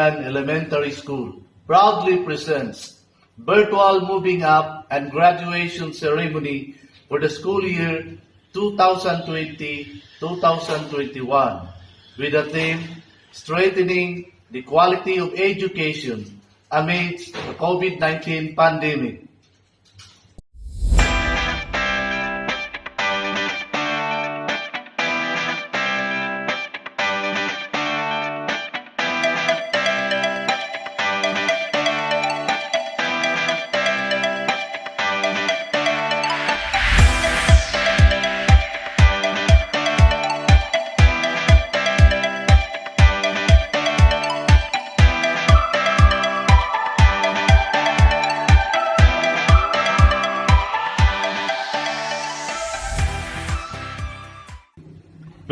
Piñan Elementary School proudly presents virtual moving up and graduation ceremony for the school year 2020-2021 with the theme Strengthening the Quality of Education amidst the COVID-19 pandemic.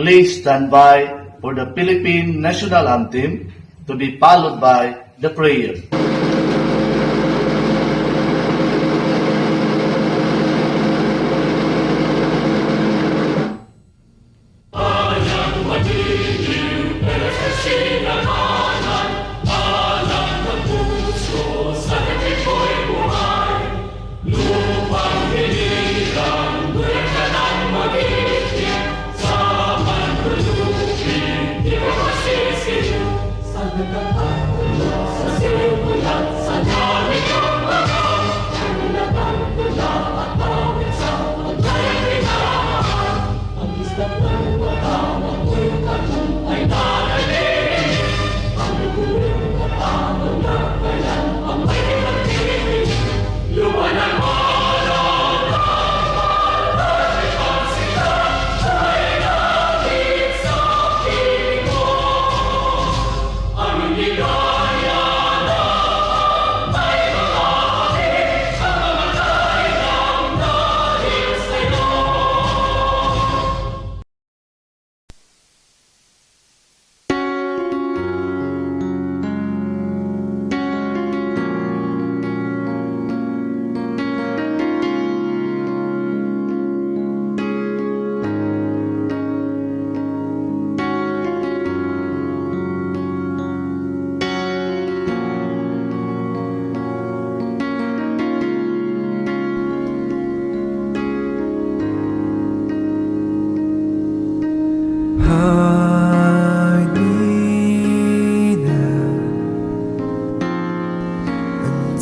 Please stand by for the Philippine National Anthem to be followed by the prayer.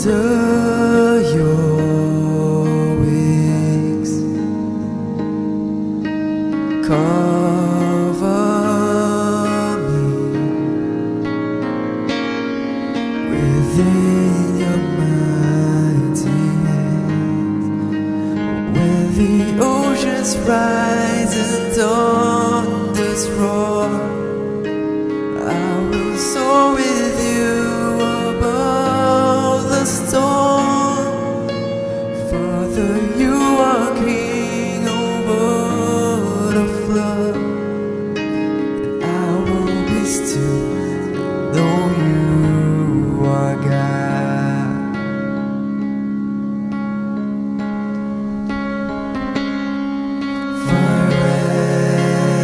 Under your wings, cover me within your mighty hands. When the oceans rise and thunders roar, I will soar with you above the storm. Father, you are king over the flood, and I will be still and know you are God. Forever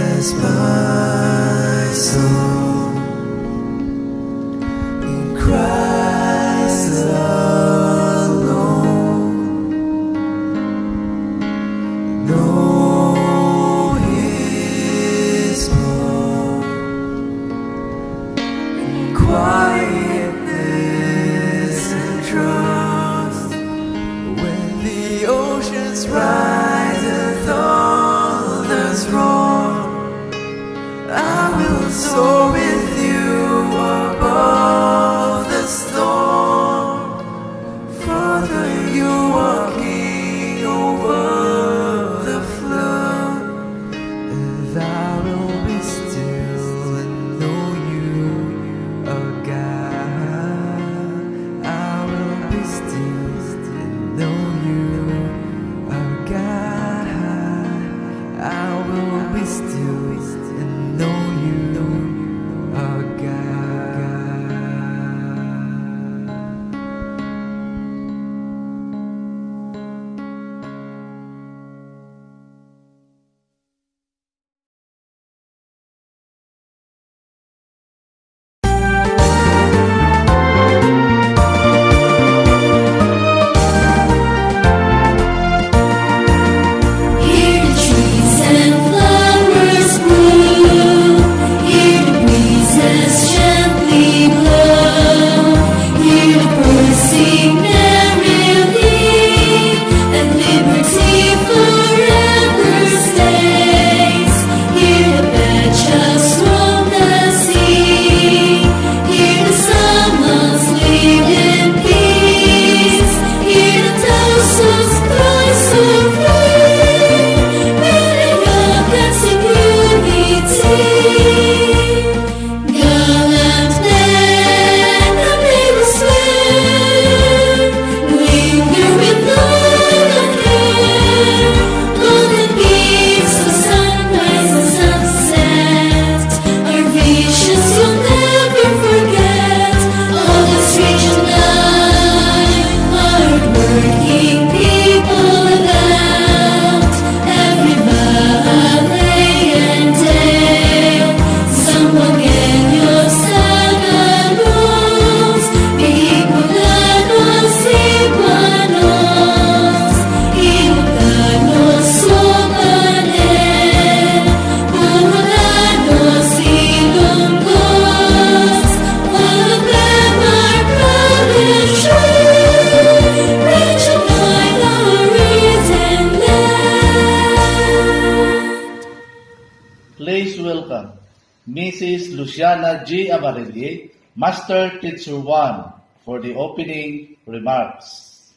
Mrs. Luciana G. Amarelli, Master Teacher 1, for the opening remarks.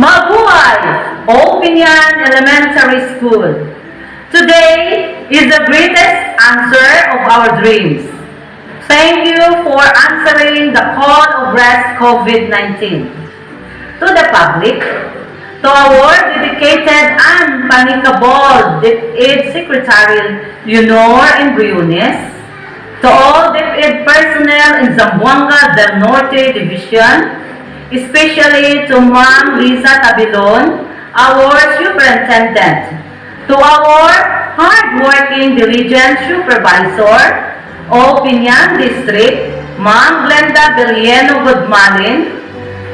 Mabuhay! O Piñan Elementary School. Today is the greatest answer of our dreams. Thank you for answering the call of rest COVID-19. To the public, to our dedicated and panikable DepEd Secretary Leonor and Briones, to all DepEd personnel in Zamboanga del Norte Division, especially to Ma'am Lisa Tabilon, our Superintendent, to our hard-working diligent Supervisor of Piñan District, Ma'am Glenda Belieno Gudmalin,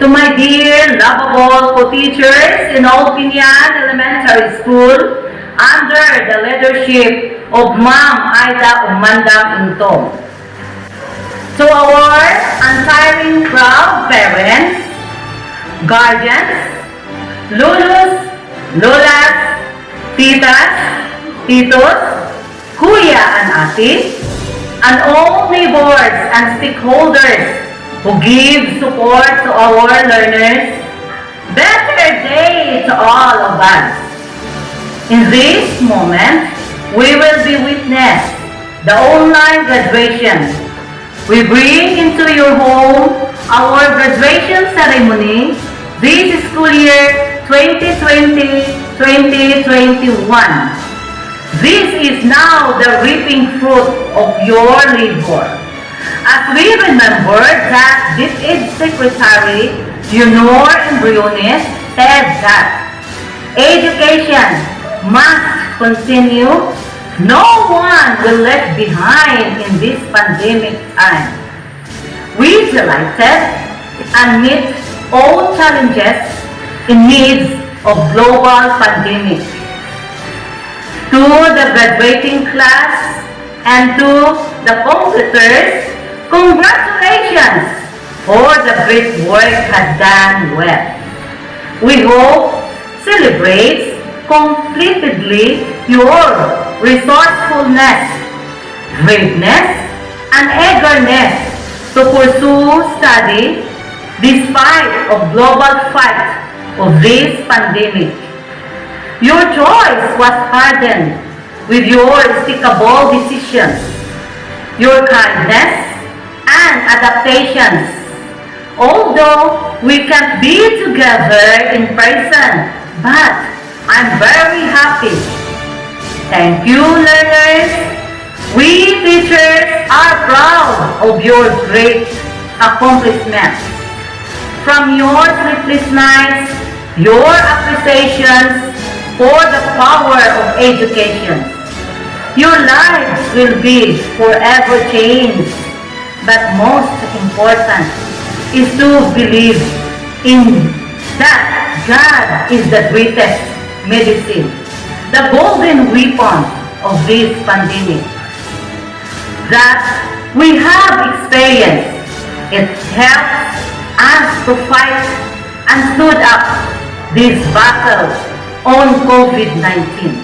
to my dear, lovable co-teachers in Old Piñan Elementary School under the leadership of Ma'am Aida Umandang Intong. To our untiring proud parents, guardians, lulus, lolas, titas, titos, kuya and ate, and all neighbors and stakeholders who give support to our learners. Better day to all of us. In this moment, we will be witness the online graduation. We bring into your home our graduation ceremony this school year 2020-2021. This is now the reaping fruit of your labor. As we remember that DepEd Secretary Leonor Briones said that education must continue. No one will left behind in this pandemic time. We delighted and meet all challenges in needs of global pandemic. To the graduating class and to the completers, congratulations for the great work had done well. We hope celebrates completely your resourcefulness, braveness, and eagerness to pursue study despite of global fight of this pandemic. Your choice was hardened with your stickable decisions, your kindness, and adaptations. Although we can't be together in person, but I'm very happy. Thank you, learners. We teachers are proud of your great accomplishments. From your sleepless nights, your appreciations for the power of education. Your lives will be forever changed. But most important is to believe in that God is the greatest medicine, the golden weapon of this pandemic. That we have experienced, it helps us to fight and stood up this battle on COVID-19.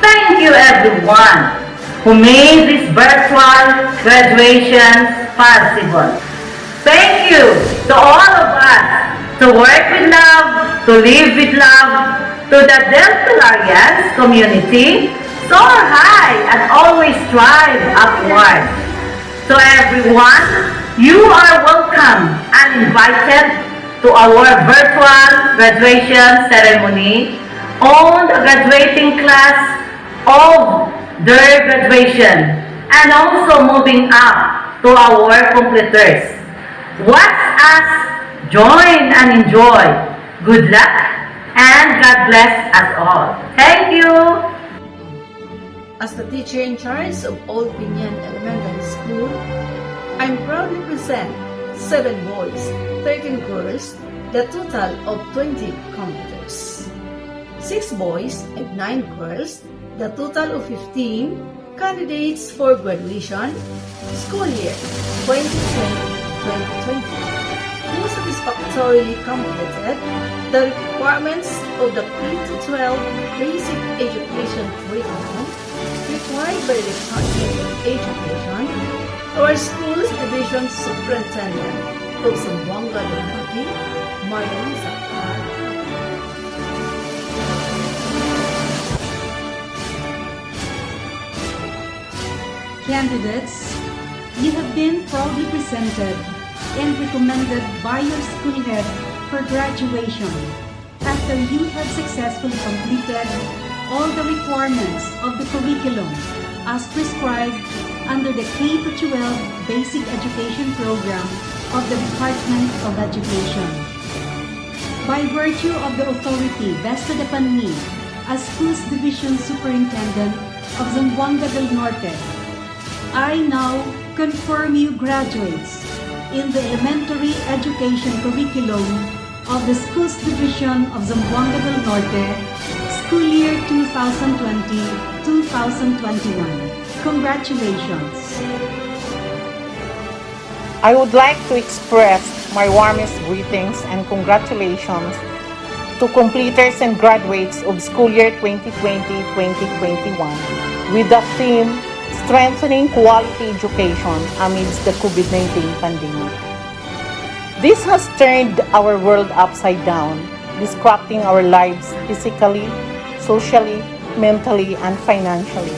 Thank you everyone who made this virtual graduation possible. Thank you to all of us to work with love, to live with love, to the Deltularians community, soar high and always strive upward. To everyone, you are welcome and invited to our virtual graduation ceremony on the graduating class of their graduation and also moving up to our completers. Watch us, join and enjoy. Good luck and God bless us all. Thank you. As the teacher in charge of Old Piñan Elementary School, I'm proudly present 7 boys, 13 girls, the total of 20 competitors. 6 boys and 9 girls, the total of 15 candidates for graduation, school year 2020-2020, who satisfactorily completed the requirements of the K-12 basic education curriculum required by the Department of Education, our school's division superintendent of Zamboanga del Norte, Marlon Zapar. Candidates, you have been proudly presented and recommended by your school head for graduation after you have successfully completed all the requirements of the curriculum as prescribed under the K-12 Basic Education Program of the Department of Education. By virtue of the authority vested upon me as Schools Division Superintendent of Zamboanga del Norte, I now confirm you graduates in the elementary education curriculum of the Schools Division of Zamboanga del Norte, school year 2020-2021. Congratulations! I would like to express my warmest greetings and congratulations to completers and graduates of school year 2020-2021 with the theme Strengthening Quality Education Amidst the COVID-19 Pandemic. This has turned our world upside down, disrupting our lives physically, socially, mentally, and financially.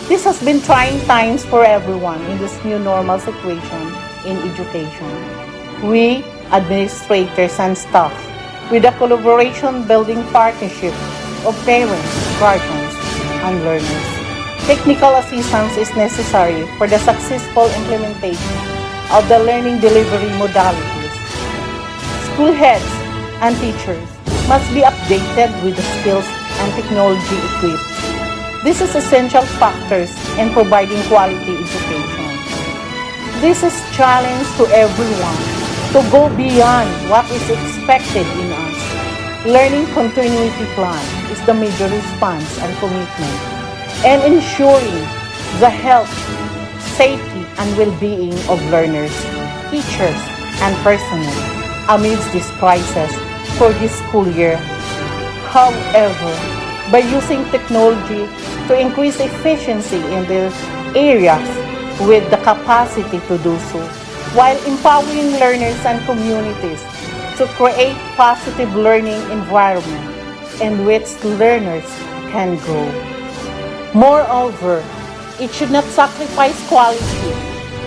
This has been trying times for everyone in this new normal situation in education. We, administrators and staff, with a collaboration-building partnership of parents, guardians, and learners. Technical assistance is necessary for the successful implementation of the learning delivery modalities. School heads and teachers must be updated with the skills and technology equipped. This is essential factors in providing quality education. This is a challenge to everyone to go beyond what is expected in us. Learning continuity plan is the major response and commitment, and ensuring the health, safety, and well-being of learners, teachers, and personnel amidst this crisis for this school year. However, by using technology to increase efficiency in the areas with the capacity to do so, while empowering learners and communities to create positive learning environment in which learners can grow. Moreover, it should not sacrifice quality,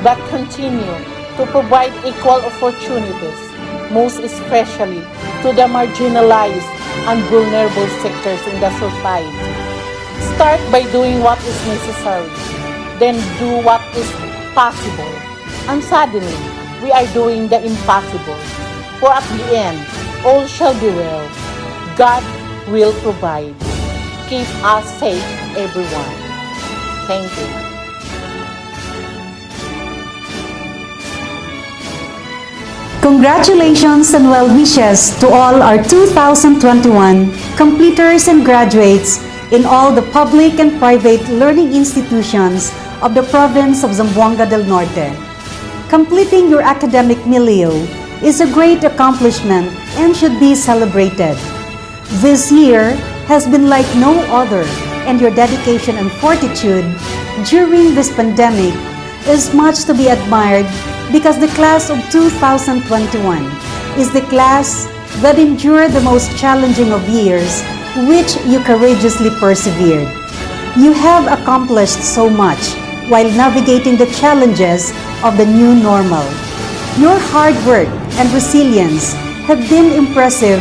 but continue to provide equal opportunities, most especially to the marginalized and vulnerable sectors in the society. Start by doing what is necessary, then do what is possible, and suddenly we are doing the impossible. For at the end, all shall be well. God will provide. Keep us safe, everyone. Thank you. Congratulations and well wishes to all our 2021 completers and graduates in all the public and private learning institutions of the province of Zamboanga del Norte. Completing your academic milieu is a great accomplishment and should be celebrated. This year has been like no other, and your dedication and fortitude during this pandemic is much to be admired because the class of 2021 is the class that endured the most challenging of years, which you courageously persevered. You have accomplished so much while navigating the challenges of the new normal. Your hard work and resilience have been impressive,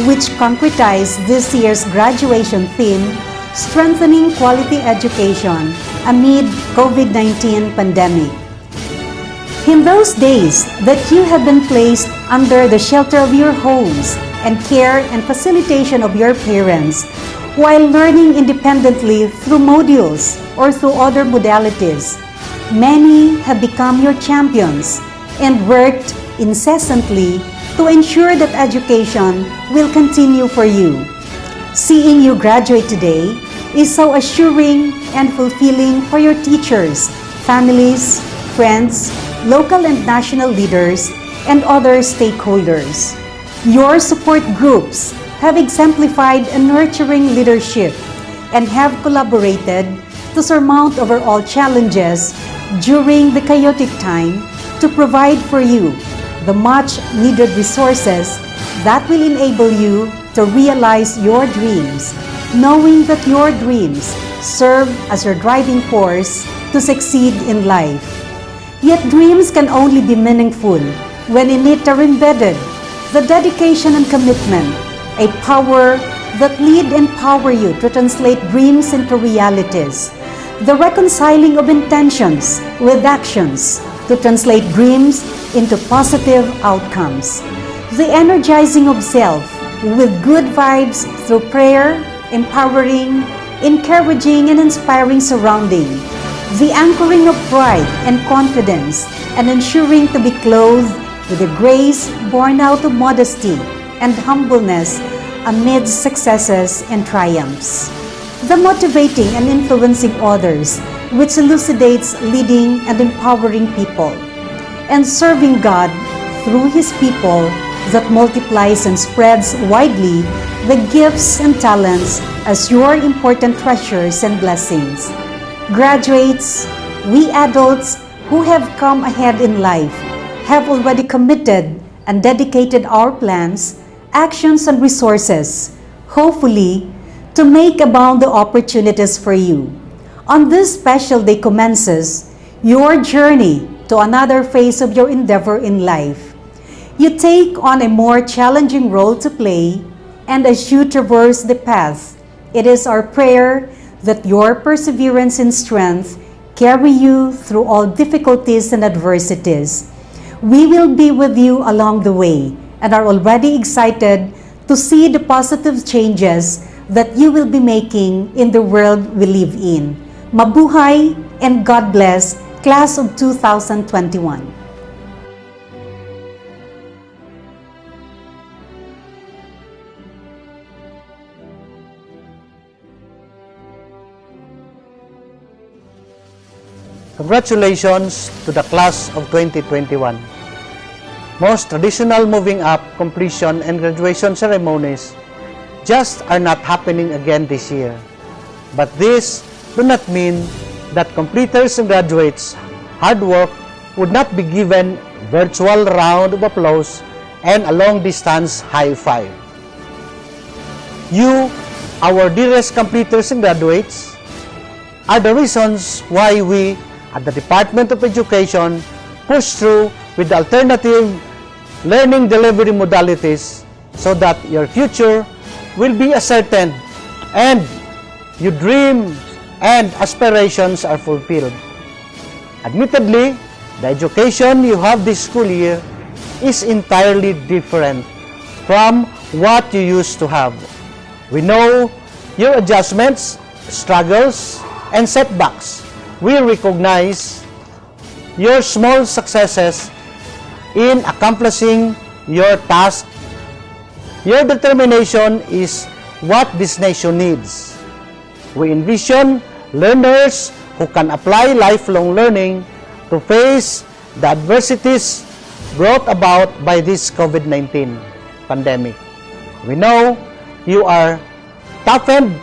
which concretized this year's graduation theme, Strengthening Quality Education Amid COVID-19 Pandemic. In those days that you have been placed under the shelter of your homes and care and facilitation of your parents, while learning independently through modules or through other modalities, many have become your champions and worked incessantly to ensure that education will continue for you. Seeing you graduate today is so assuring and fulfilling for your teachers, families, friends, local and national leaders, and other stakeholders. Your support groups have exemplified a nurturing leadership and have collaborated to surmount overall challenges during the chaotic time, to provide for you the much needed resources that will enable you to realize your dreams, knowing that your dreams serve as your driving force to succeed in life. Yet dreams can only be meaningful when in it are embedded the dedication and commitment, a power that lead and empower you to translate dreams into realities, the reconciling of intentions with actions to translate dreams into positive outcomes, the energizing of self with good vibes through prayer, empowering, encouraging, and inspiring surrounding, the anchoring of pride and confidence, and ensuring to be clothed with a grace born out of modesty and humbleness amidst successes and triumphs. The motivating and influencing others, which elucidates leading and empowering people, and serving God through His people that multiplies and spreads widely the gifts and talents as your important treasures and blessings. Graduates, we adults who have come ahead in life have already committed and dedicated our plans, actions, and resources, hopefully, to make abound the opportunities for you. On this special day commences your journey to another phase of your endeavor in life. You take on a more challenging role to play, and as you traverse the path, it is our prayer that your perseverance and strength carry you through all difficulties and adversities. We will be with you along the way and are already excited to see the positive changes that you will be making in the world we live in. Mabuhay and God bless, Class of 2021. Congratulations to the class of 2021. Most traditional moving up, completion, and graduation ceremonies just are not happening again this year. But this do not mean that completers and graduates' hard work would not be given virtual round of applause and a long-distance high five. You, our dearest completers and graduates, are the reasons why we at the Department of Education push through with the alternative learning delivery modalities so that your future will be certain and your dreams and aspirations are fulfilled. Admittedly, the education you have this school year is entirely different from what you used to have. We know your adjustments, struggles, and setbacks. We recognize your small successes in accomplishing your task. Your determination is what this nation needs. We envision learners who can apply lifelong learning to face the adversities brought about by this COVID-19 pandemic. We know you are toughened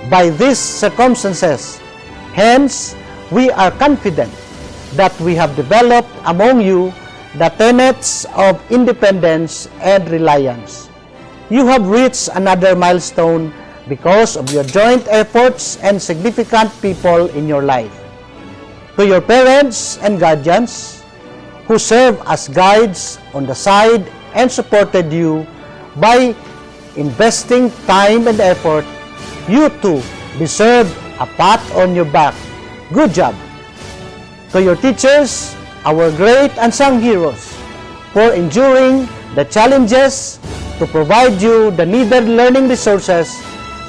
by these circumstances. Hence, we are confident that we have developed among you the tenets of independence and reliance. You have reached another milestone because of your joint efforts and significant people in your life. To your parents and guardians who serve as guides on the side and supported you by investing time and effort, you too deserve a pat on your back. Good job! To your teachers, our great unsung heroes, for enduring the challenges to provide you the needed learning resources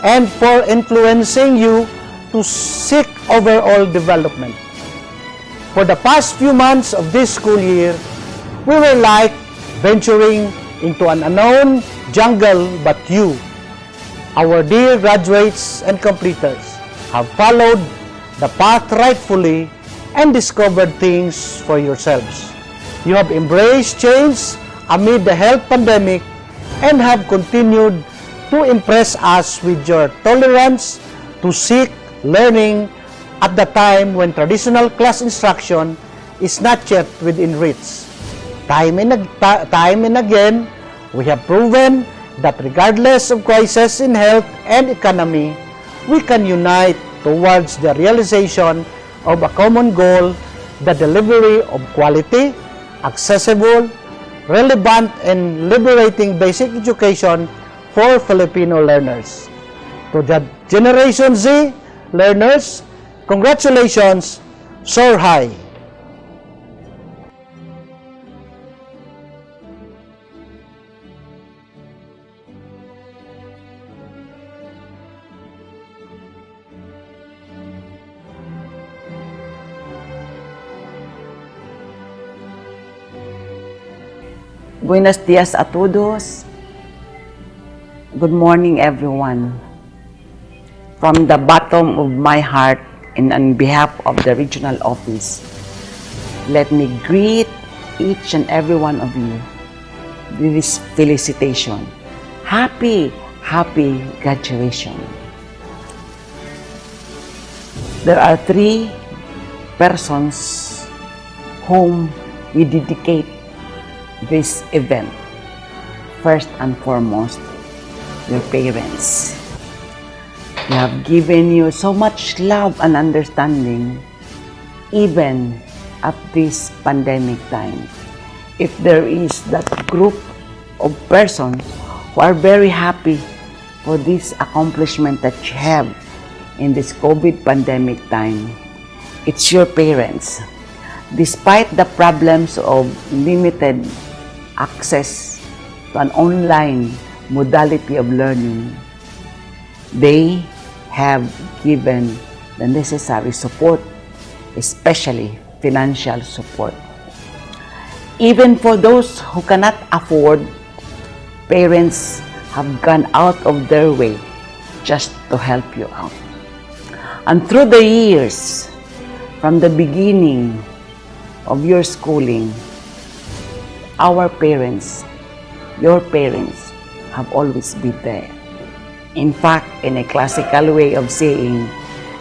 and for influencing you to seek overall development. For the past few months of this school year, we were like venturing into an unknown jungle, but you, our dear graduates and completers, have followed the path rightfully and discovered things for yourselves. You have embraced change amid the health pandemic and have continued to impress us with your tolerance to seek learning at the time when traditional class instruction is not yet within reach. Time and again, we have proven that regardless of crisis in health and economy, we can unite towards the realization of a common goal, the delivery of quality, accessible, relevant, and liberating basic education for Filipino learners. To the Generation Z learners, congratulations, soar high! Buenos dias a todos. Good morning, everyone. From the bottom of my heart and on behalf of the regional office, let me greet each and every one of you with this felicitation. Happy graduation. There are 3 persons whom we dedicate this event. First and foremost, your parents. They have given you so much love and understanding even at this pandemic time. If there is that group of persons who are very happy for this accomplishment that you have in this COVID pandemic time, it's your parents. Despite the problems of limited access to an online modality of learning, they have given the necessary support, especially financial support. Even for those who cannot afford, parents have gone out of their way just to help you out. And through the years, from the beginning of your schooling, our parents, your parents, have always been there. In fact, in a classical way of saying,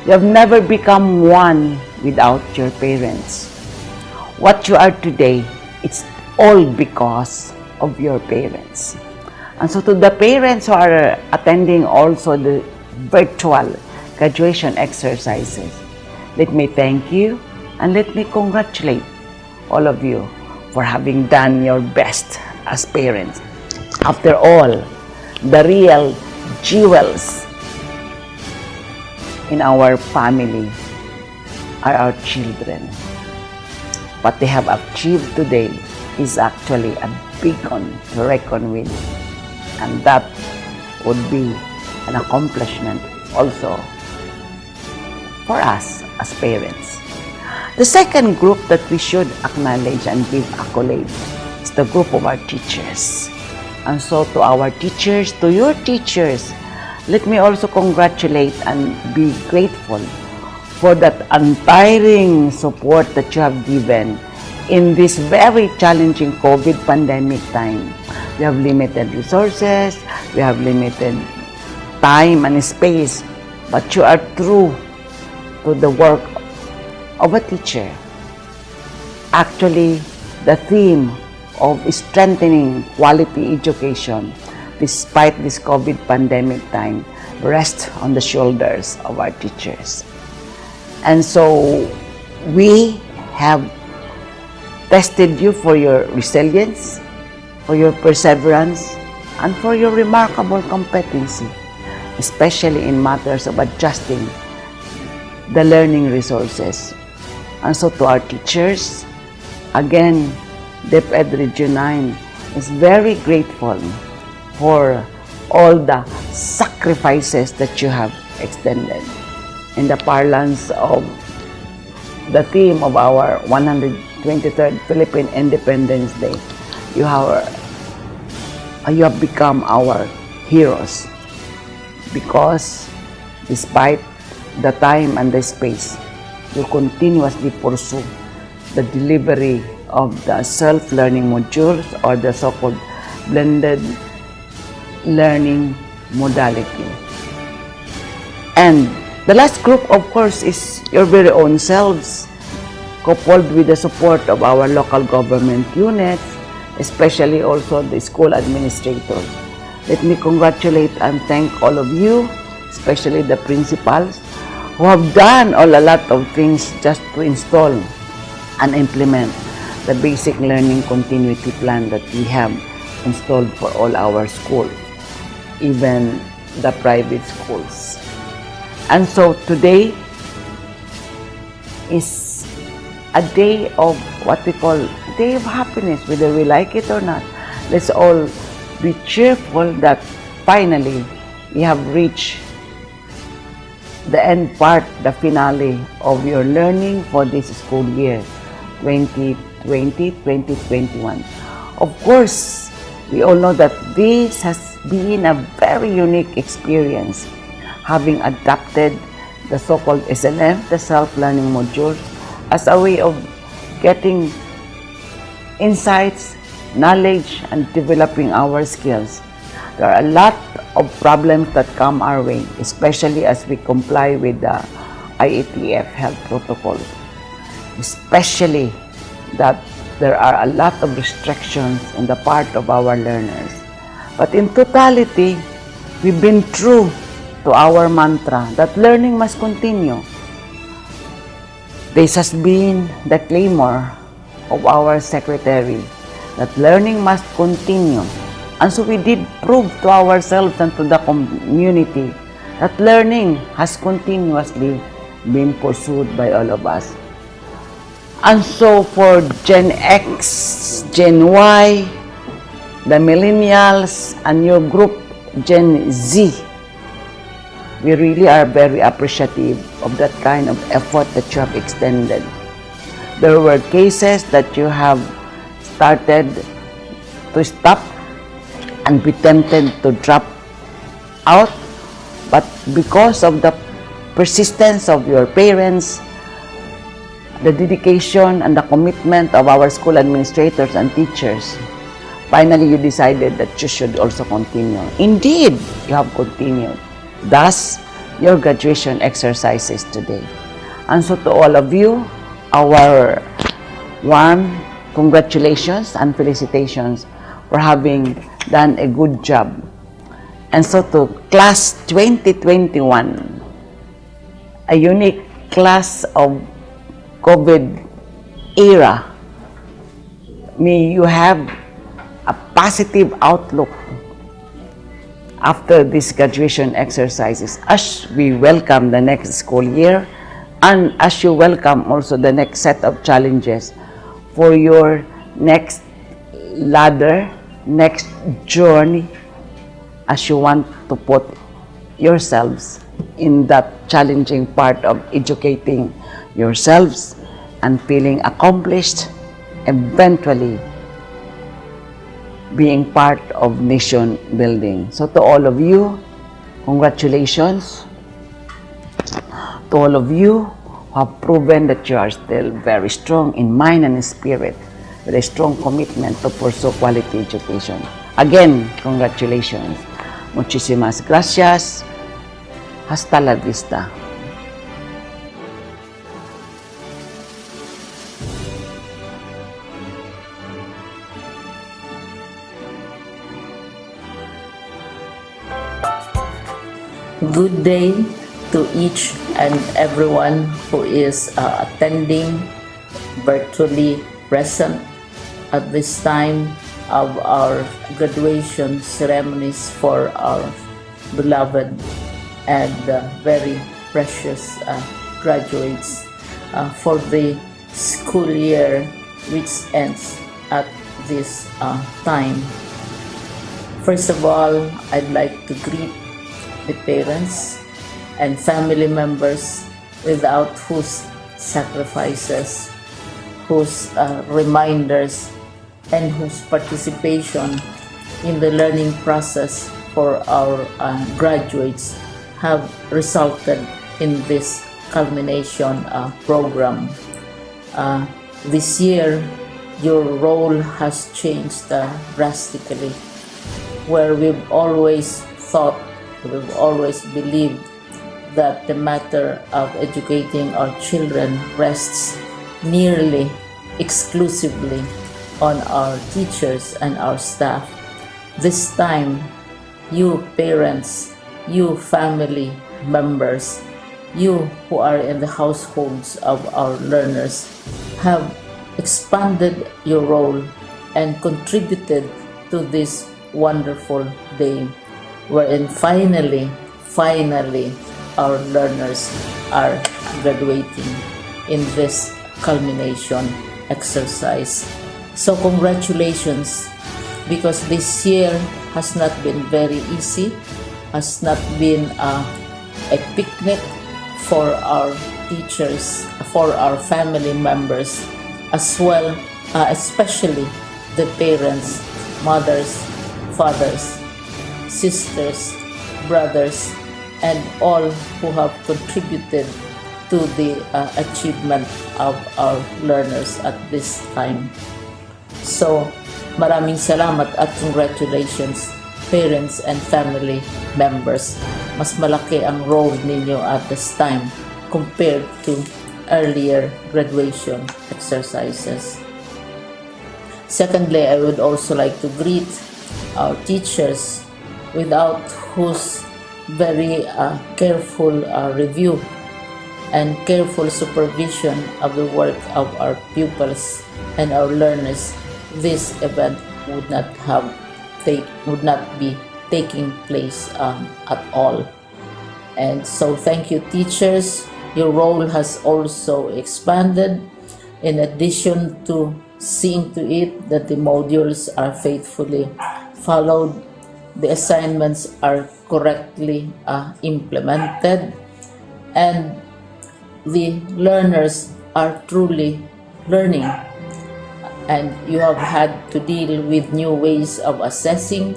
you have never become one without your parents. What you are today, it's all because of your parents. And so to the parents who are attending also the virtual graduation exercises, let me thank you and let me congratulate all of you for having done your best as parents. After all, the real jewels in our family are our children. What they have achieved today is actually a beacon to reckon with, and that would be an accomplishment also for us as parents. The second group that we should acknowledge and give accolade is the group of our teachers. And so to our teachers, to your teachers, let me also congratulate and be grateful for that untiring support that you have given in this very challenging COVID pandemic time. We have limited resources, we have limited time and space, but you are true to the work of a teacher. Actually, the theme of strengthening quality education despite this COVID pandemic time rests on the shoulders of our teachers. And so we have tested you for your resilience, for your perseverance, and for your remarkable competency, especially in matters of adjusting the learning resources. And so to our teachers, again, DepEd Region 9 is very grateful for all the sacrifices that you have extended. In the parlance of the theme of our 123rd Philippine Independence Day, you have become our heroes because despite the time and the space, you continuously pursue the delivery of the self-learning modules or the so-called blended learning modality. And The last group, of course, is your very own selves, coupled with the support of our local government units, especially also the school administrators. Let me congratulate and thank all of you, especially the principals, who have done a lot of things just to install and implement the basic learning continuity plan that we have installed for all our schools, even the private schools. And so today is a day of what we call day of happiness, whether we like it or not. Let's all be cheerful that finally we have reached the end part, the finale of your learning for this school year 2020-2021. Of course, we all know that this has been a very unique experience, having adapted the so-called SLM, the self-learning module, as a way of getting insights, knowledge, and developing our skills. There are a lot of problems that come our way, especially as we comply with the IATF health protocols, especially that there are a lot of restrictions on the part of our learners. But in totality, we've been true to our mantra that learning must continue. This has been the clamor of our secretary, that learning must continue. And so we did prove to ourselves and to the community that learning has continuously been pursued by all of us. And so for Gen X, Gen Y, the millennials, and your group, Gen Z, we really are very appreciative of that kind of effort that you have extended. There were cases that you have started to stop and be tempted to drop out, but because of the persistence of your parents, the dedication and the commitment of our school administrators and teachers, finally you decided that you should also continue. Indeed, you have continued. Thus, your graduation exercises today. And so to all of you, our warm congratulations and felicitations for having done a good job. And so to class 2021, a unique class of COVID era, may you have a positive outlook after these graduation exercises as we welcome the next school year, and as you welcome also the next set of challenges for your next ladder, next journey, as you want to put yourselves in that challenging part of educating yourselves and feeling accomplished, eventually being part of nation building. So to all of you, congratulations. To all of you who have proven that you are still very strong in mind and in spirit, with a strong commitment to pursue quality education. Again, congratulations. Muchísimas gracias. Hasta la vista. Good day to each and everyone who is attending virtually present at this time of our graduation ceremonies for our beloved and very precious graduates for the school year which ends at this time. First of all, I'd like to greet the parents and family members without whose sacrifices, whose reminders, and whose participation in the learning process for our graduates have resulted in this culmination program. This year, your role has changed drastically, where we've always thought, we've always believed that the matter of educating our children rests nearly exclusively on our teachers and our staff. This time, you parents, you family members, you who are in the households of our learners have expanded your role and contributed to this wonderful day wherein finally our learners are graduating in this culmination exercise. So congratulations, because this year has not been very easy, has not been a picnic for our teachers, for our family members, as well, especially the parents, mothers, fathers, sisters, brothers, and all who have contributed to the achievement of our learners at this time. So, maraming salamat at congratulations, parents and family members. Mas malaki ang role ninyo at this time compared to earlier graduation exercises. Secondly, I would also like to greet our teachers, without whose very careful review and careful supervision of the work of our pupils and our learners, this event would not be taking place at all. And so thank you, teachers. Your role has also expanded, in addition to seeing to it that the modules are faithfully followed, the assignments are correctly implemented, and the learners are truly learning. And you have had to deal with new ways of assessing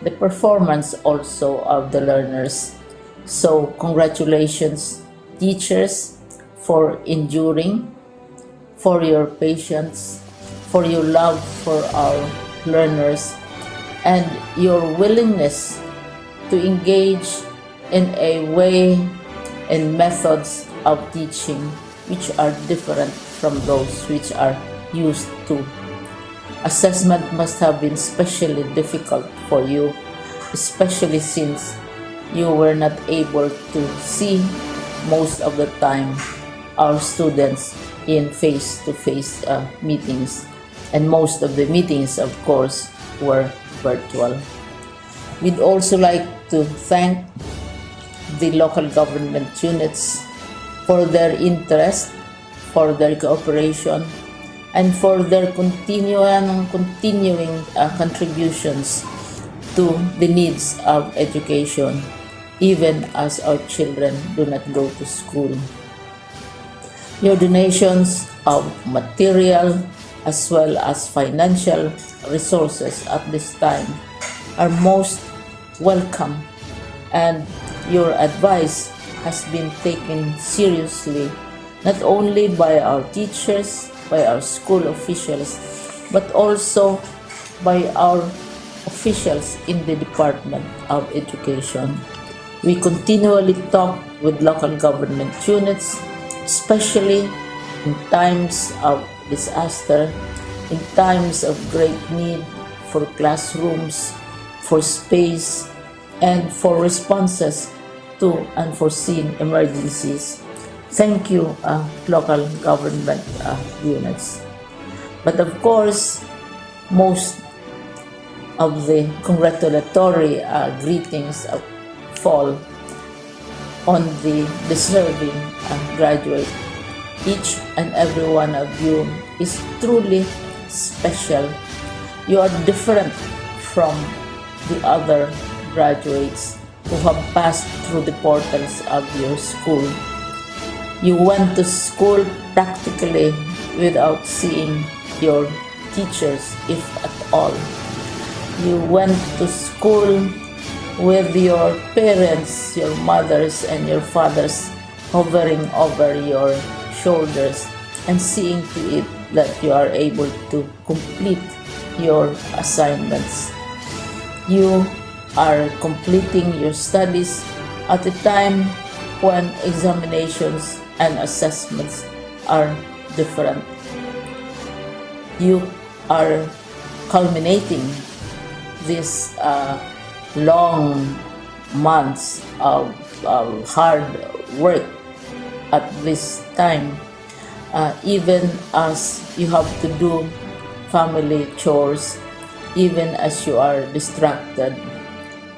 the performance also of the learners. So congratulations, teachers, for enduring, for your patience, for your love for our learners, and your willingness to engage in a way and methods of teaching which are different from those which are used to. Assessment must have been especially difficult for you, especially since you were not able to see most of the time our students in face-to-face meetings, and most of the meetings, of course, were virtual. We'd also like to thank the local government units for their interest, for their cooperation, and for their continuing contributions to the needs of education, even as our children do not go to school. Your donations of material as well as financial resources at this time are most welcome, and your advice has been taken seriously not only by our teachers, by our school officials, but also by our officials in the Department of Education. We continually talk with local government units, especially in times of disaster, in times of great need for classrooms, for space, and for responses to unforeseen emergencies. Thank you, local government units. But of course, most of the congratulatory greetings fall on the deserving graduate. Each and every one of you is truly special. You are different from the other graduates who have passed through the portals of your school. You went to school practically without seeing your teachers, if at all. You went to school with your parents, your mothers and your fathers hovering over your shoulders and seeing to it that you are able to complete your assignments. You are completing your studies at a time when examinations and assessments are different. You are culminating these long months of hard work at this time, even as you have to do family chores, even as you are distracted,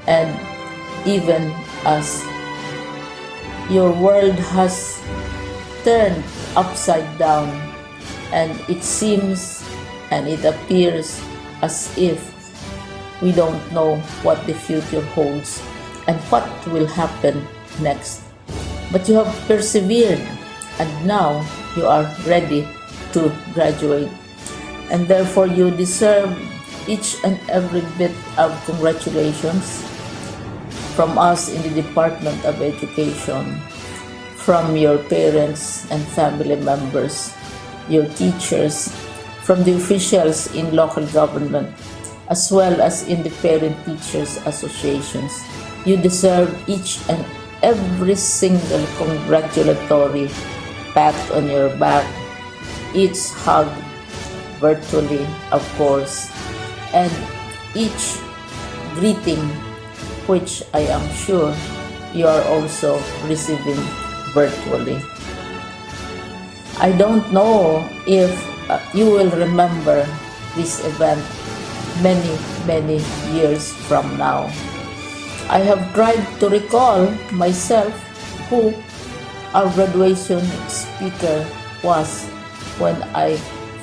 and even as your world has turned upside down, and it seems and it appears as if we don't know what the future holds and what will happen next. But you have persevered, and now you are ready to graduate, and therefore you deserve each and every bit of congratulations from us in the Department of Education, from your parents and family members, your teachers, from the officials in local government, as well as in the parent teachers associations. You deserve each and every single congratulatory pat on your back, each hug, virtually of course, and each greeting, which I am sure you are also receiving virtually. I don't know if you will remember this event many years from now. I have tried to recall myself who our graduation speaker was when I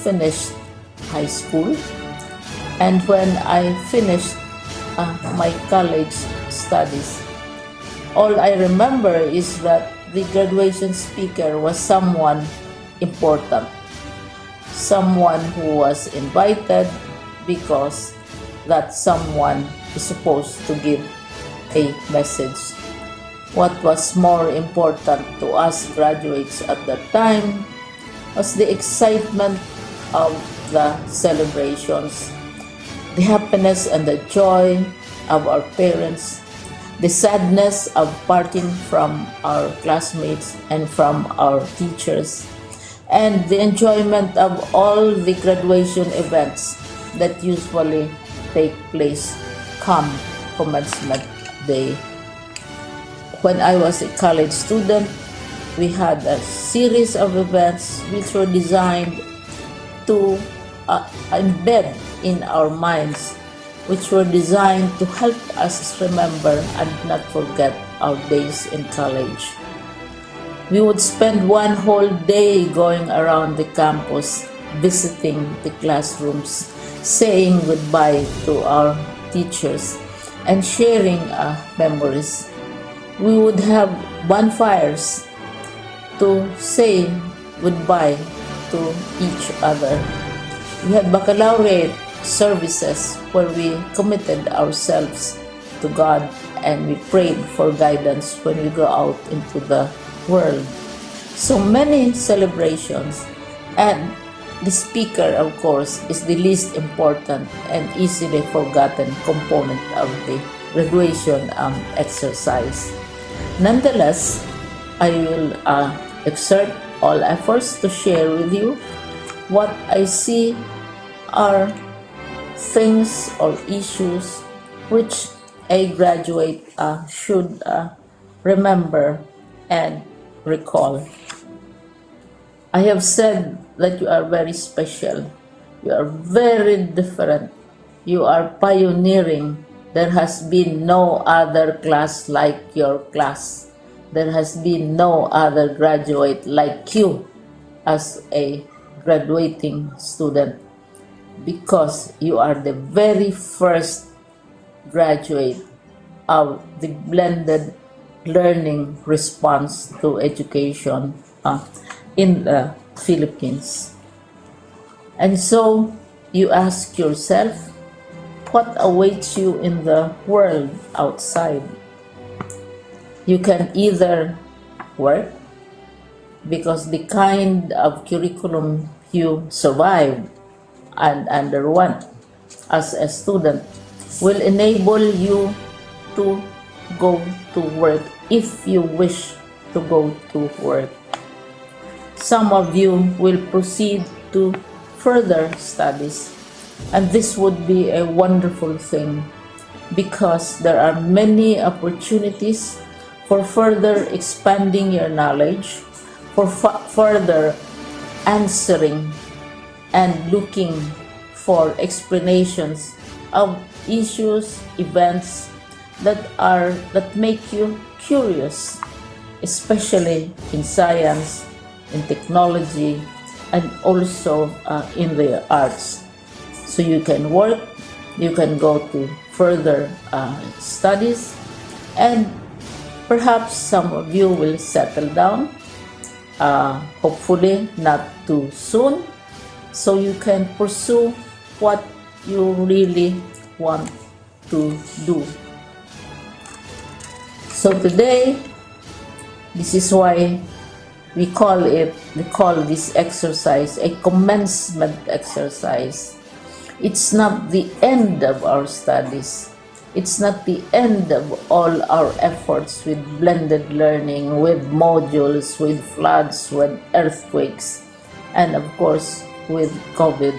finished high school and when I finished my college studies. All I remember is that the graduation speaker was someone important, someone who was invited because that someone is supposed to give a message. What was more important to us graduates at that time was the excitement of the celebrations, the happiness and the joy of our parents, the sadness of parting from our classmates and from our teachers, and the enjoyment of all the graduation events that usually take place come commencement day. When I was a college student, we had a series of events which were designed to embed in our minds, which were designed to help us remember and not forget our days in college. We would spend one whole day going around the campus, visiting the classrooms, saying goodbye to our teachers, and sharing memories. We would have bonfires to say goodbye to each other. We had baccalaureate services where we committed ourselves to God and we prayed for guidance when we go out into the world. So many celebrations, and the speaker, of course, is the least important and easily forgotten component of the graduation exercise. Nonetheless, I will exert all efforts to share with you what I see are things or issues which a graduate should remember and recall. I have said that you are very special. You are very different. You are pioneering. There has been no other class like your class. There has been no other graduate like you as a graduating student, because you are the very first graduate of the blended learning response to education in the Philippines. And so you ask yourself, what awaits you in the world outside? You can either work, because the kind of curriculum you survive and underwent as a student will enable you to go to work if you wish to go to work. Some of you will proceed to further studies, and this would be a wonderful thing because there are many opportunities for further expanding your knowledge, for further answering and looking for explanations of issues, events that make you curious, especially in science, in technology, and also in the arts. So you can work, you can go to further studies, and perhaps some of you will settle down, hopefully not too soon, so you can pursue what you really want to do. So today, this is why we call this exercise a commencement exercise. It's not the end of our studies. It's not the end of all our efforts with blended learning, with modules, with floods, with earthquakes, and of course with COVID.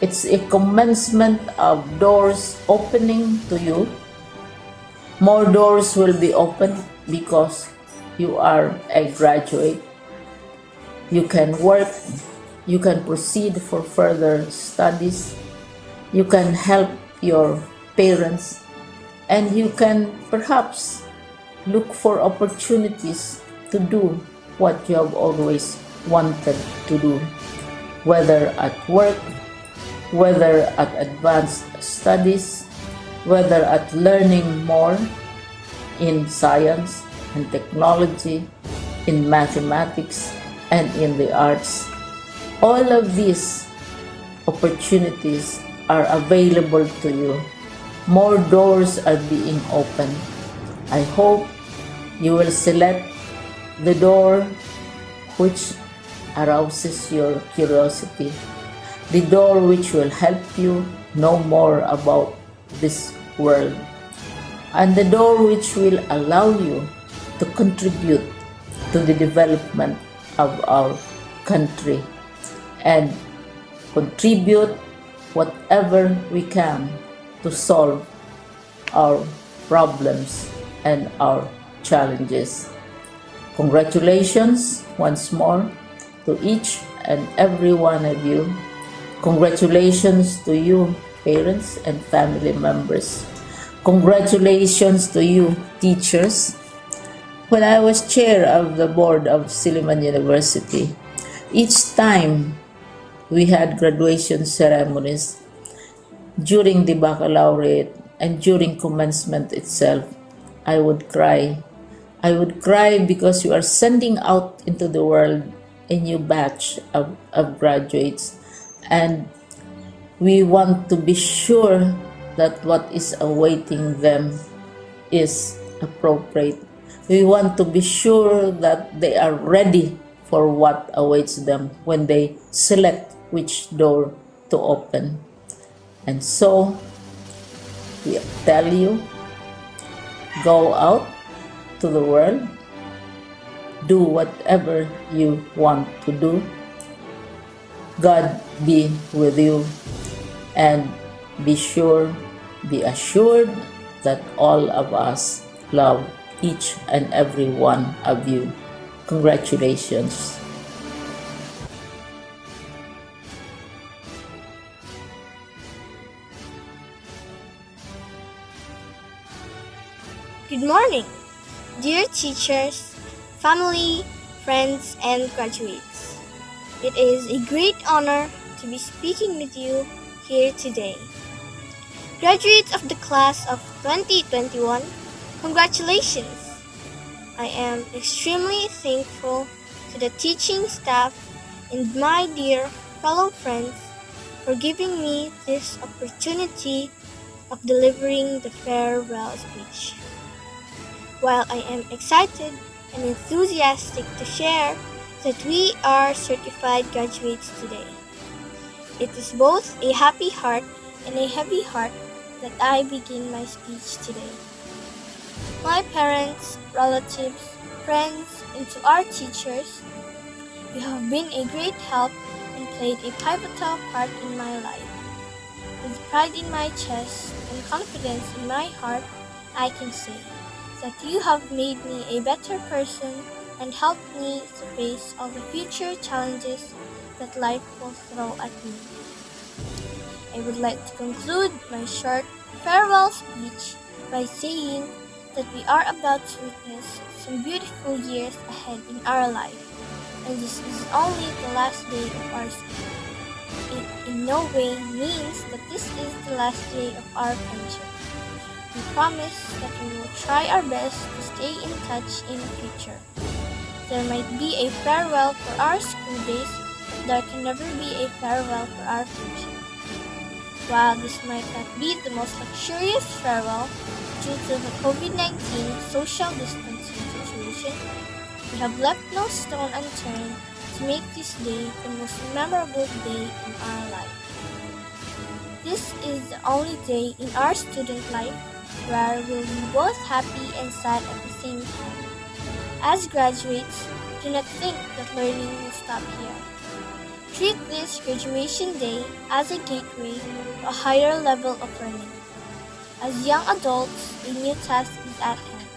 It's a commencement of doors opening to you. More doors will be opened because you are a graduate. You can work, you can proceed for further studies, you can help your parents, and you can perhaps look for opportunities to do what you have always wanted to do, whether at work, whether at advanced studies, whether at learning more in science and technology, in mathematics, and in the arts. All of these opportunities are available to you. More doors are being opened. I hope you will select the door which arouses your curiosity, the door which will help you know more about this world, and the door which will allow you to contribute to the development of our country and contribute whatever we can to solve our problems and our challenges. Congratulations once more to each and every one of you. Congratulations to you, parents and family members. Congratulations to you, teachers. When I was chair of the board of Silliman University, each time we had graduation ceremonies, during the baccalaureate and during commencement itself, I would cry. I would cry because you are sending out into the world a new batch of graduates, and we want to be sure that what is awaiting them is appropriate. We want to be sure that they are ready for what awaits them when they select which door to open. And so, we tell you, go out to the world, do whatever you want to do. God be with you, and be assured that all of us love each and every one of you. Congratulations. Good morning, dear teachers, family, friends, and graduates. It is a great honor to be speaking with you here today. Graduates of the class of 2021, congratulations! I am extremely thankful to the teaching staff and my dear fellow friends for giving me this opportunity of delivering the farewell speech. While I am excited and enthusiastic to share that we are certified graduates today, it is both a happy heart and a heavy heart that I begin my speech today. My parents, relatives, friends, and to our teachers. You have been a great help and played a pivotal part in my life. With pride in my chest and confidence in my heart, I can say that you have made me a better person and helped me to face all the future challenges that life will throw at me. I would like to conclude my short farewell speech by saying that we are about to witness some beautiful years ahead in our life, and this is only the last day of our school. It in no way means that this is the last day of our friendship. We promise that we will try our best to stay in touch in the future. There might be a farewell for our school days, but there can never be a farewell for our friendship. While this might not be the most luxurious farewell due to the COVID-19 social distancing situation, we have left no stone unturned to make this day the most memorable day in our life. This is the only day in our student life where we'll be both happy and sad at the same time. As graduates, do not think that learning will stop here. Treat this graduation day as a gateway to a higher level of learning. As young adults, a new task is at hand.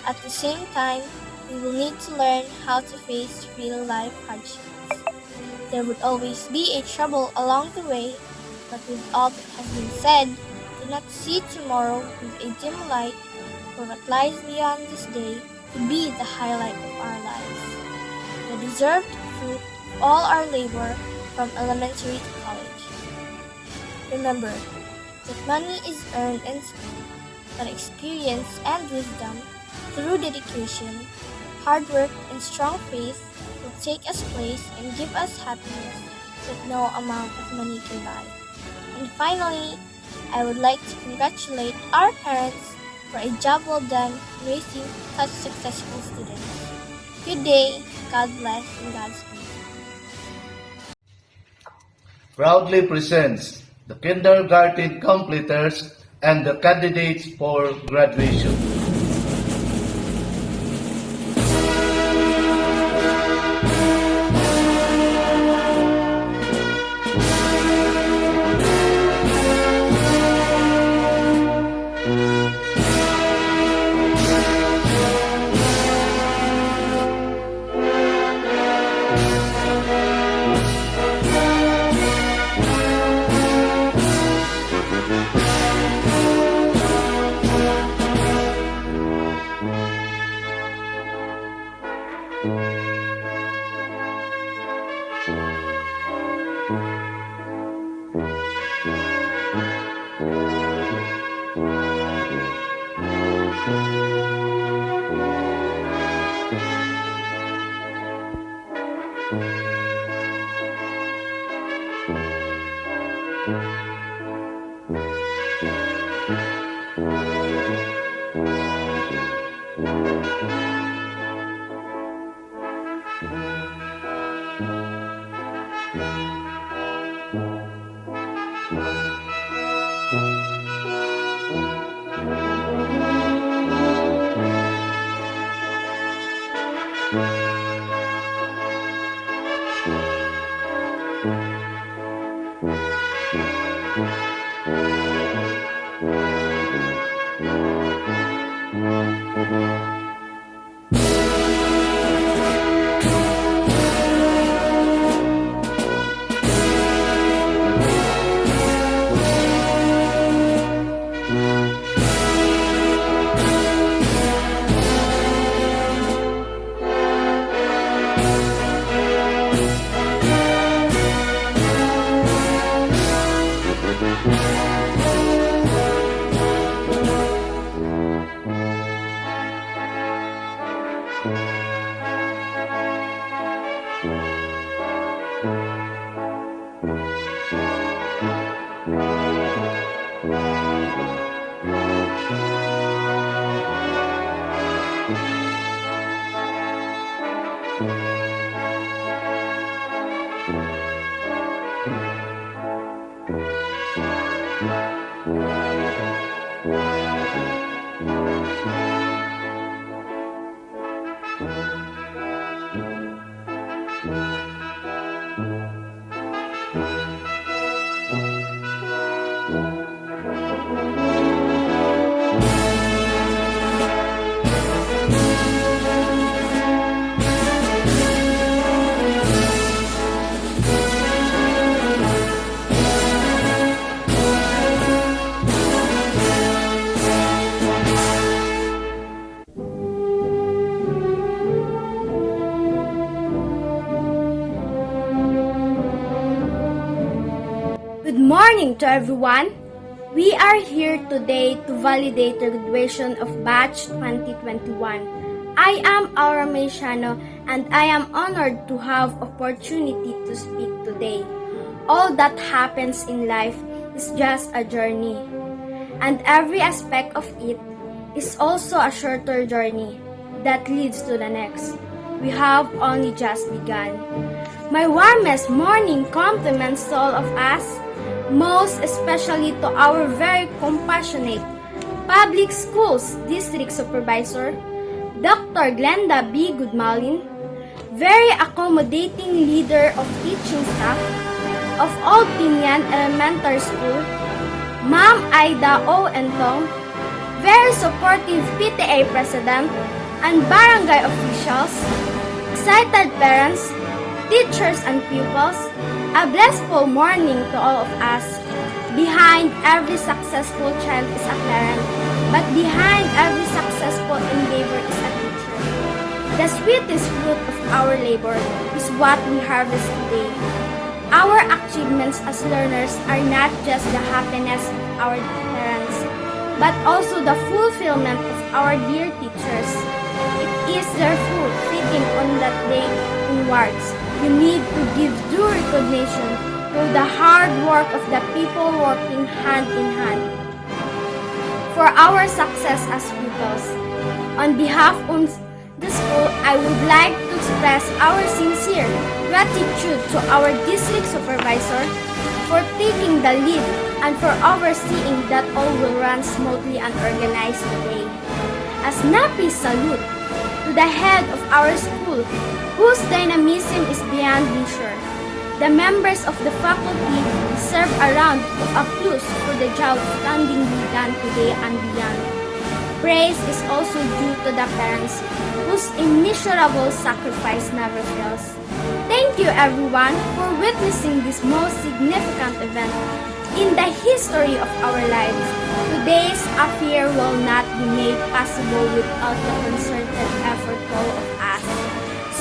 At the same time, we will need to learn how to face real-life hardships. There would always be a trouble along the way, but with all that has been said, do not see tomorrow with a dim light, for what lies beyond this day to be the highlight of our lives. The deserved fruit of all our labor from elementary to college. Remember that money is earned and spent, but experience and wisdom, through dedication, hard work, and strong faith, will take us place and give us happiness that no amount of money can buy. And finally, I would like to congratulate our parents for a job well done in raising such successful students. Good day, God bless, and Godspeed. Proudly presents the kindergarten completers and the candidates for graduation. to everyone. We are here today to validate the graduation of Batch 2021. I am Aura Mesiano and I am honored to have opportunity to speak today. All that happens in life is just a journey, and every aspect of it is also a shorter journey that leads to the next. We have only just begun. My warmest morning compliments to all of us, most especially to our very compassionate Public Schools District Supervisor, Dr. Glenda B. Goodmalin, very accommodating leader of teaching staff of Old Piñan Elementary School, Ma'am Aida O. Entong, very supportive PTA President and barangay officials, excited parents, teachers and pupils, a blissful morning to all of us. Behind every successful child is a parent, but behind every successful endeavor is a teacher. The sweetest fruit of our labor is what we harvest today. Our achievements as learners are not just the happiness of our parents, but also the fulfillment of our dear teachers. It is their fruit fitting on that day in words. You need to give due recognition to the hard work of the people working hand in hand for our success as pupils. On behalf of the school, I would like to express our sincere gratitude to our district supervisor for taking the lead and for overseeing that all will run smoothly and organized today. A snappy salute to the head of our school, whose dynamism is beyond measure. The members of the faculty deserve a round of applause for the job outstandingly done today and beyond. Praise is also due to the parents, whose immeasurable sacrifice never fails. Thank you everyone for witnessing this most significant event in the history of our lives. Today's affair will not be made possible without the concerted effort of all of us.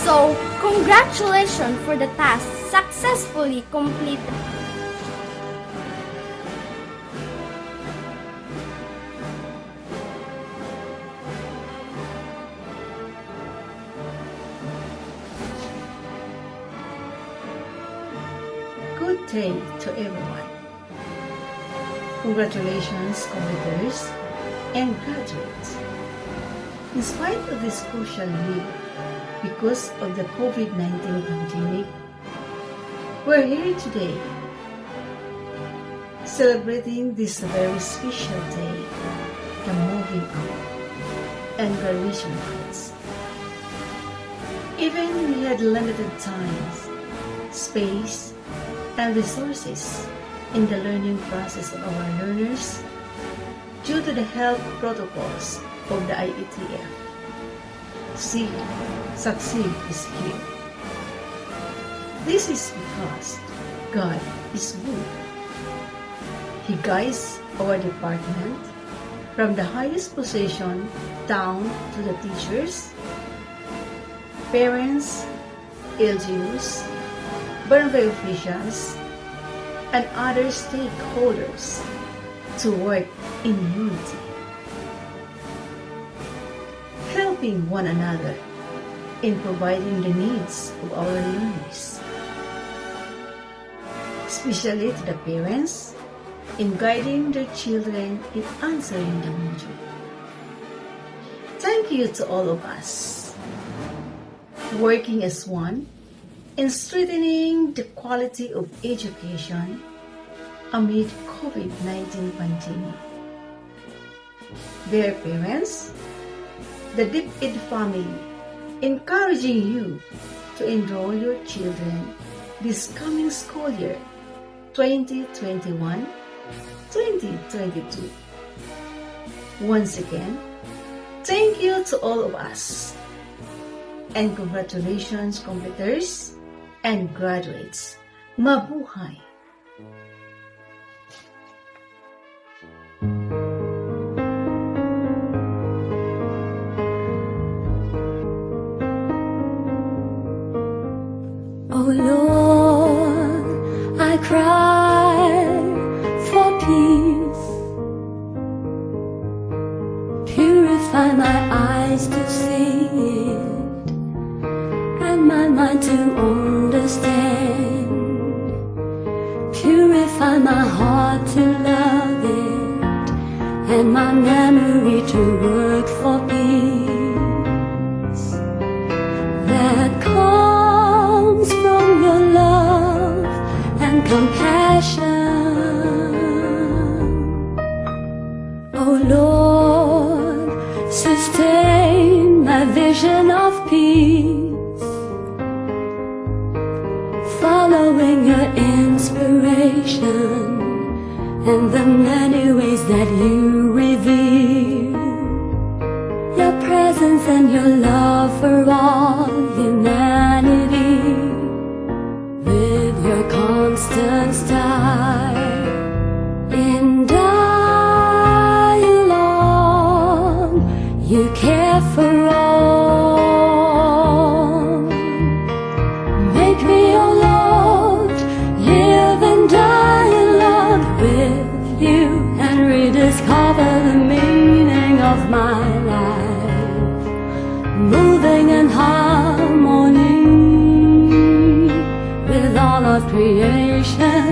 So, congratulations for the task successfully completed. Good day to everyone. Congratulations, completers and graduates. In spite of this crucial year, because of the COVID-19 pandemic, we're here today celebrating this very special day, the moving up and graduation rites. Even we had limited time, space, and resources in the learning process of our learners due to the health protocols of the IETF. Succeed is here. This is because God is good. He guides our department from the highest position down to the teachers, parents, LGUs, barangay officials, and other stakeholders to work in unity, helping one another in providing the needs of our learners, especially to the parents in guiding their children in answering the module. Thank you to all of us, working as one in strengthening the quality of education amid COVID-19 pandemic. Their parents, the DepEd family, encouraging you to enroll your children this coming school year 2021-2022. Once again, thank you to all of us, and congratulations, completers and graduates. Mabuhay! Oh Lord, I cry for Purify my eyes to see it, and my mind to understand. Purify my heart to love it, and my memory to work for peace that comes from your love and compassion. Oh Lord, sustain my vision of peace, following your inspiration and the many ways that you reveal your presence and your love for all humanity. With your constant style in dialogue, you care for all. Make me, oh Lord, live in dialogue with you and rediscover the meaning of my life, moving in harmony with all of creation.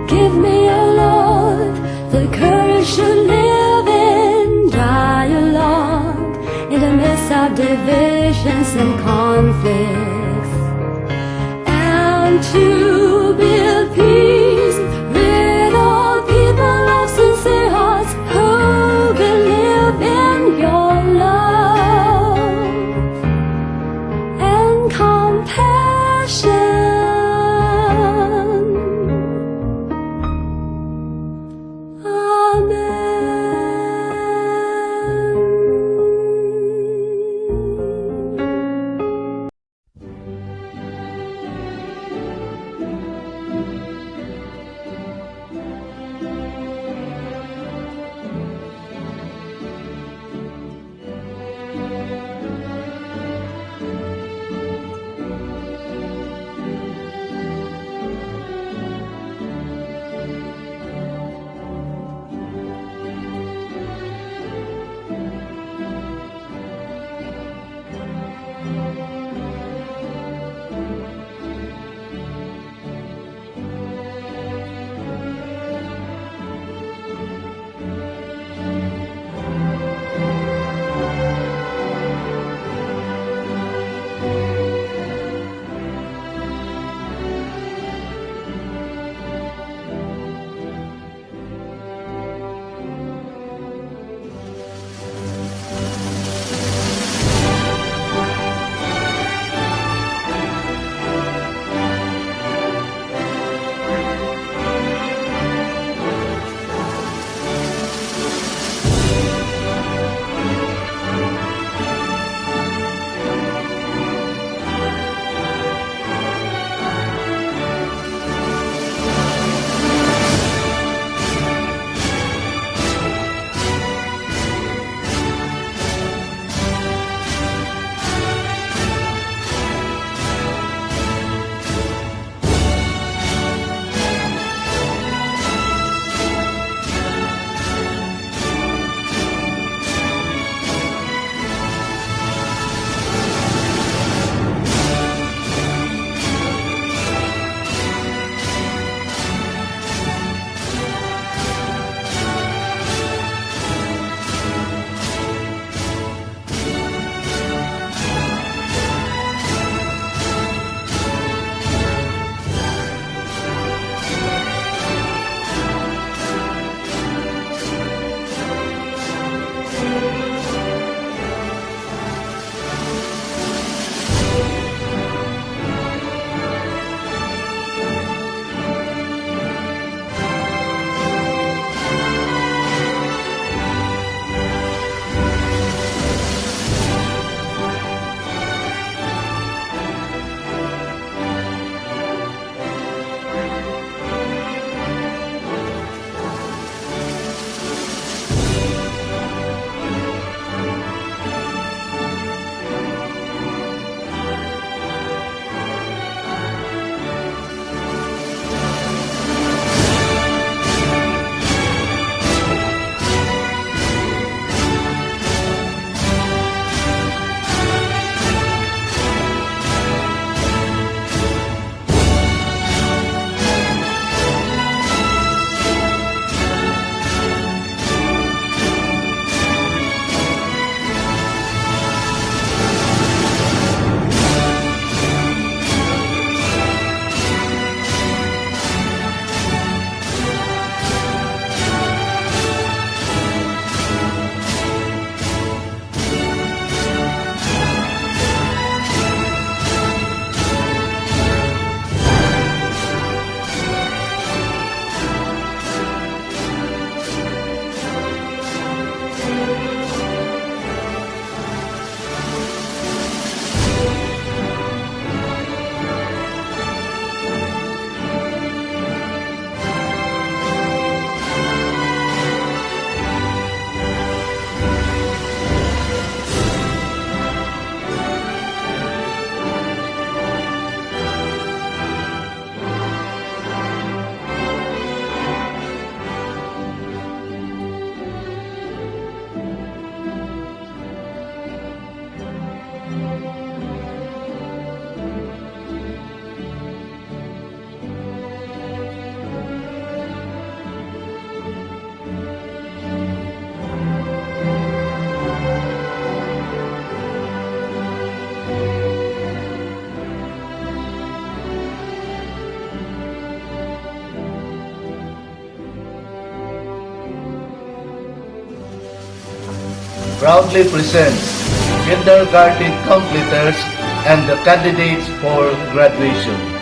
Give me, oh Lord, the courage to live in dialogue in the midst of divisions and conflicts, and to build peace with all people of sincere hearts who believe in your love and compassion. proudly presents kindergarten completers and the candidates for graduation.